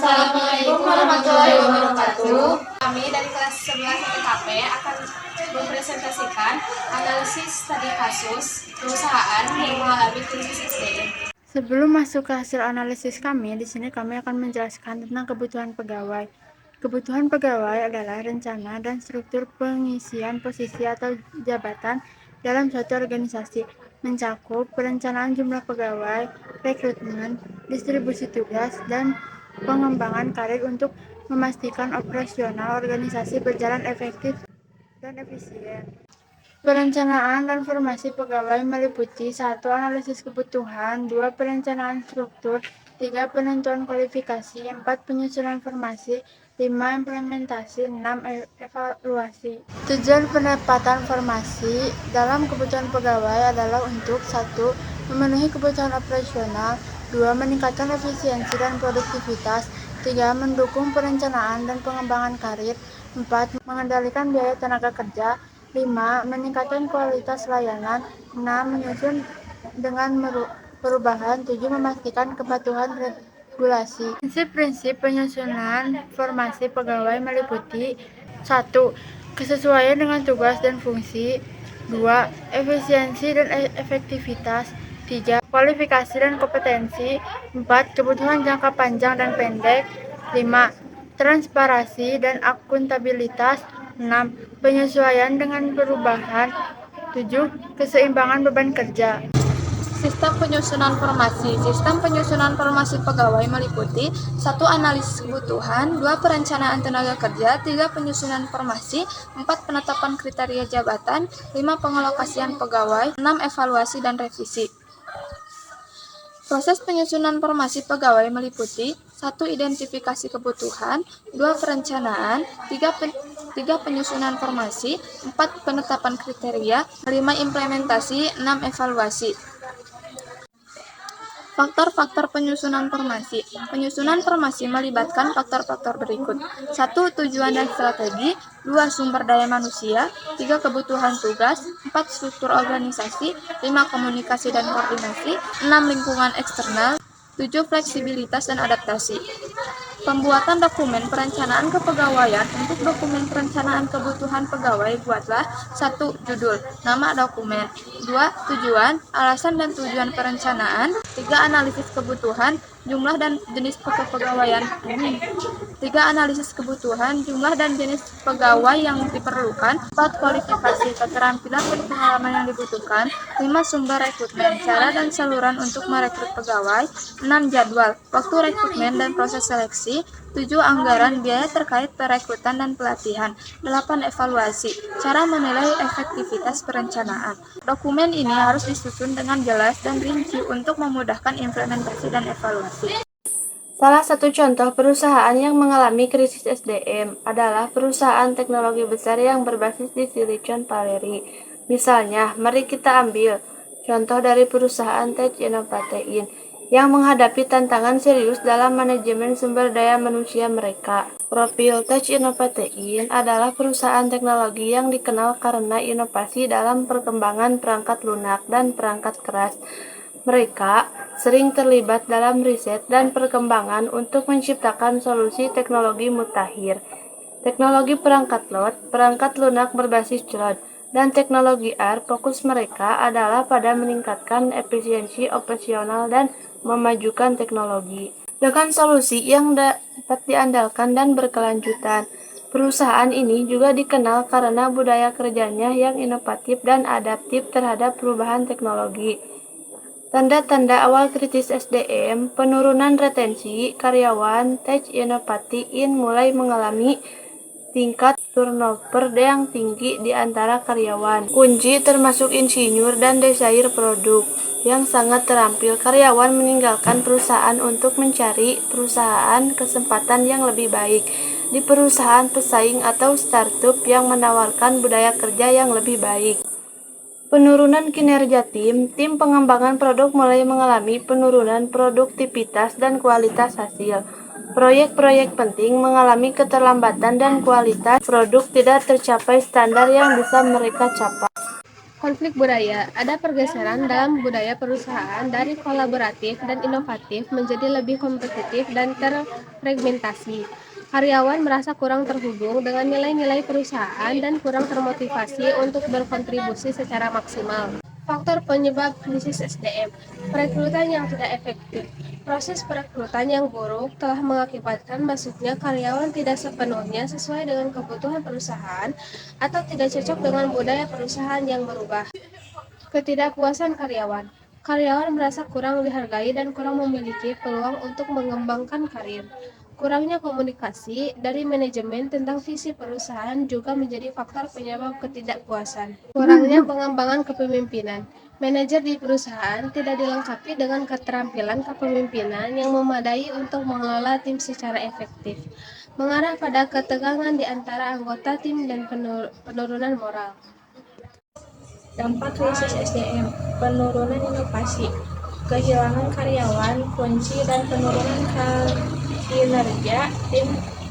Assalamualaikum warahmatullahi wabarakatuh. Kami dari kelas 11 TKP akan mempresentasikan analisis studi kasus perusahaan yang mengalami krisis SDM. Sebelum masuk ke hasil analisis kami, di sini kami akan menjelaskan tentang kebutuhan pegawai. Kebutuhan pegawai adalah rencana dan struktur pengisian posisi atau jabatan dalam suatu organisasi, mencakup perencanaan jumlah pegawai, rekrutmen, distribusi tugas, dan pengembangan karir untuk memastikan operasional organisasi berjalan efektif dan efisien. Perencanaan dan formasi pegawai meliputi 1. Analisis kebutuhan, 2. Perencanaan struktur, 3. Penentuan kualifikasi, 4. Penyusunan formasi, 5. Implementasi, 6. Evaluasi. Tujuan penempatan formasi dalam kebutuhan pegawai adalah untuk 1. Memenuhi kebutuhan operasional, 2. Meningkatkan efisiensi dan produktivitas, 3. Mendukung perencanaan dan pengembangan karir, 4. Mengendalikan biaya tenaga kerja, 5. Meningkatkan kualitas layanan, 6. Menyusun dengan perubahan, 7. Memastikan kepatuhan regulasi. Prinsip-prinsip penyusunan formasi pegawai meliputi 1. Kesesuaian dengan tugas dan fungsi, 2. Efisiensi dan efektivitas, 3. Kualifikasi dan kompetensi, 4. Kebutuhan jangka panjang dan pendek, 5. Transparansi dan akuntabilitas, 6. Penyesuaian dengan perubahan, 7. Keseimbangan beban kerja. Sistem penyusunan formasi. Sistem penyusunan formasi pegawai meliputi 1. Analisis kebutuhan, 2. Perencanaan tenaga kerja, 3. Penyusunan formasi, 4. Penetapan kriteria jabatan, 5. Pengalokasian pegawai, 6. Evaluasi dan revisi. Proses penyusunan formasi pegawai meliputi 1. Identifikasi kebutuhan, 2. Perencanaan, 3. Penyusunan formasi, 4. Penetapan kriteria, 5. Implementasi, 6. Evaluasi. Faktor-faktor penyusunan formasi. Penyusunan formasi melibatkan faktor-faktor berikut. 1. Tujuan dan strategi, 2. Sumber daya manusia, 3. Kebutuhan tugas, 4. Struktur organisasi, 5. Komunikasi dan koordinasi, 6. Lingkungan eksternal, 7. Fleksibilitas dan adaptasi. Pembuatan dokumen perencanaan kepegawaian. Untuk dokumen perencanaan kebutuhan pegawai buatlah 1. Judul, nama dokumen, 2. Tujuan, alasan dan tujuan perencanaan, 3. Analisis kebutuhan, jumlah dan jenis kepegawaian, 3. Analisis kebutuhan, jumlah dan jenis pegawai yang diperlukan, 4. Kualifikasi, keterampilan dan pengalaman yang dibutuhkan, 5. Sumber rekrutmen, cara dan saluran untuk merekrut pegawai, 6. Jadwal, waktu rekrutmen dan proses seleksi, 7. Anggaran, biaya terkait perekrutan dan pelatihan, 8. Evaluasi, cara menilai efektivitas perencanaan. Dokumen ini harus disusun dengan jelas dan rinci untuk memudahkan implementasi dan evaluasi. Salah satu contoh perusahaan yang mengalami krisis SDM adalah perusahaan teknologi besar yang berbasis di Silicon Valley. Misalnya, mari kita ambil contoh dari perusahaan Tech Innovatein yang menghadapi tantangan serius dalam manajemen sumber daya manusia mereka. Profil Tech Innovatein adalah perusahaan teknologi yang dikenal karena inovasi dalam perkembangan perangkat lunak dan perangkat keras. Mereka sering terlibat dalam riset dan perkembangan untuk menciptakan solusi teknologi mutakhir, teknologi perangkat lot, perangkat lunak berbasis cloud, dan teknologi AR. Fokus mereka adalah pada meningkatkan efisiensi operasional dan memajukan teknologi dengan solusi yang dapat diandalkan dan berkelanjutan. Perusahaan ini juga dikenal karena budaya kerjanya yang inovatif dan adaptif terhadap perubahan teknologi. Tanda-tanda awal krisis SDM, penurunan retensi karyawan. Tech Innovatein mulai mengalami tingkat turnover yang tinggi di antara karyawan. Kunci termasuk insinyur dan desainer produk yang sangat terampil. Karyawan meninggalkan perusahaan untuk mencari perusahaan kesempatan yang lebih baik di perusahaan pesaing atau startup yang menawarkan budaya kerja yang lebih baik. Penurunan kinerja tim pengembangan produk mulai mengalami penurunan produktivitas dan kualitas hasil. Proyek-proyek penting mengalami keterlambatan dan kualitas produk tidak tercapai standar yang bisa mereka capai. Konflik budaya. Ada pergeseran dalam budaya perusahaan dari kolaboratif dan inovatif menjadi lebih kompetitif dan terfragmentasi. Karyawan merasa kurang terhubung dengan nilai-nilai perusahaan dan kurang termotivasi untuk berkontribusi secara maksimal. Faktor penyebab krisis SDM, perekrutan yang tidak efektif. Proses perekrutan yang buruk telah mengakibatkan masuknya karyawan tidak sepenuhnya sesuai dengan kebutuhan perusahaan atau tidak cocok dengan budaya perusahaan yang berubah. Ketidakpuasan karyawan. Karyawan merasa kurang dihargai dan kurang memiliki peluang untuk mengembangkan karir. Kurangnya komunikasi dari manajemen tentang visi perusahaan juga menjadi faktor penyebab ketidakpuasan. Kurangnya pengembangan kepemimpinan. Manajer di perusahaan tidak dilengkapi dengan keterampilan kepemimpinan yang memadai untuk mengelola tim secara efektif, mengarah pada ketegangan di antara anggota tim dan penurunan moral. Dampak krisis SDM, penurunan inovasi, kehilangan karyawan kunci dan penurunan kinerja tim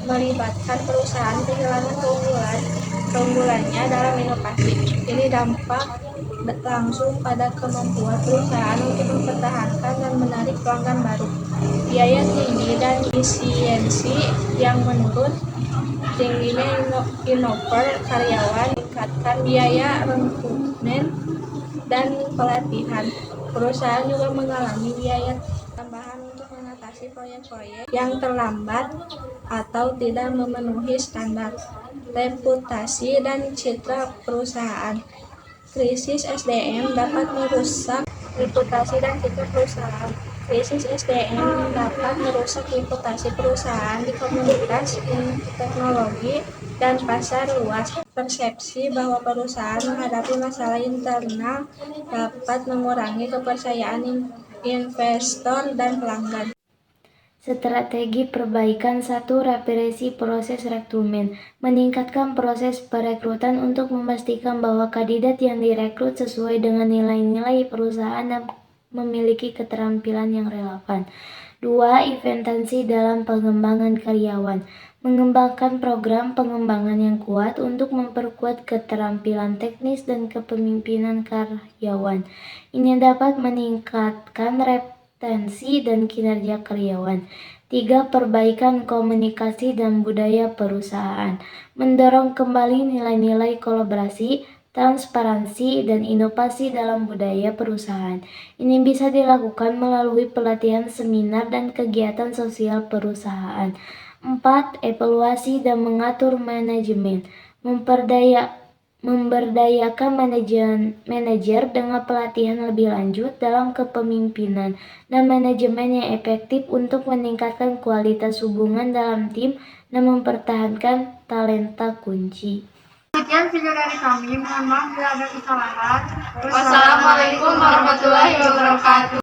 melibatkan perusahaan kehilangan keunggulannya dalam inovasi. Ini dampak langsung pada kemampuan perusahaan untuk mempertahankan dan menarik pelanggan baru. Biaya tinggi dan efisiensi yang menurun, tingginya inover karyawan, meningkatkan biaya rekrutmen dan pelatihan. Perusahaan juga mengalami biaya tambahan untuk mengatasi proyek-proyek yang terlambat atau tidak memenuhi standar. Reputasi dan citra perusahaan. Krisis SDM dapat merusak reputasi dan citra perusahaan. Krisis SDM dapat merusak reputasi perusahaan di komunitas teknologi dan pasar luas. Persepsi bahwa perusahaan menghadapi masalah internal dapat mengurangi kepercayaan investor dan pelanggan. Strategi perbaikan 1. Represi proses rekrutmen. Meningkatkan proses perekrutan untuk memastikan bahwa kandidat yang direkrut sesuai dengan nilai-nilai perusahaan dan memiliki keterampilan yang relevan. 2. Investasi dalam pengembangan karyawan. Mengembangkan program pengembangan yang kuat untuk memperkuat keterampilan teknis dan kepemimpinan karyawan. Ini dapat meningkatkan retensi dan kinerja karyawan. 3. Perbaikan komunikasi dan budaya perusahaan. Mendorong kembali nilai-nilai kolaborasi, transparansi, dan inovasi dalam budaya perusahaan. Ini bisa dilakukan melalui pelatihan, seminar, dan kegiatan sosial perusahaan. 4. Evaluasi dan mengatur manajemen. Memberdayakan manajer dengan pelatihan lebih lanjut dalam kepemimpinan dan manajemen yang efektif untuk meningkatkan kualitas hubungan dalam tim dan mempertahankan talenta kunci. Sekian video dari kami, mohon maaf bila ada kesalahan. Wassalamualaikum warahmatullahi wabarakatuh.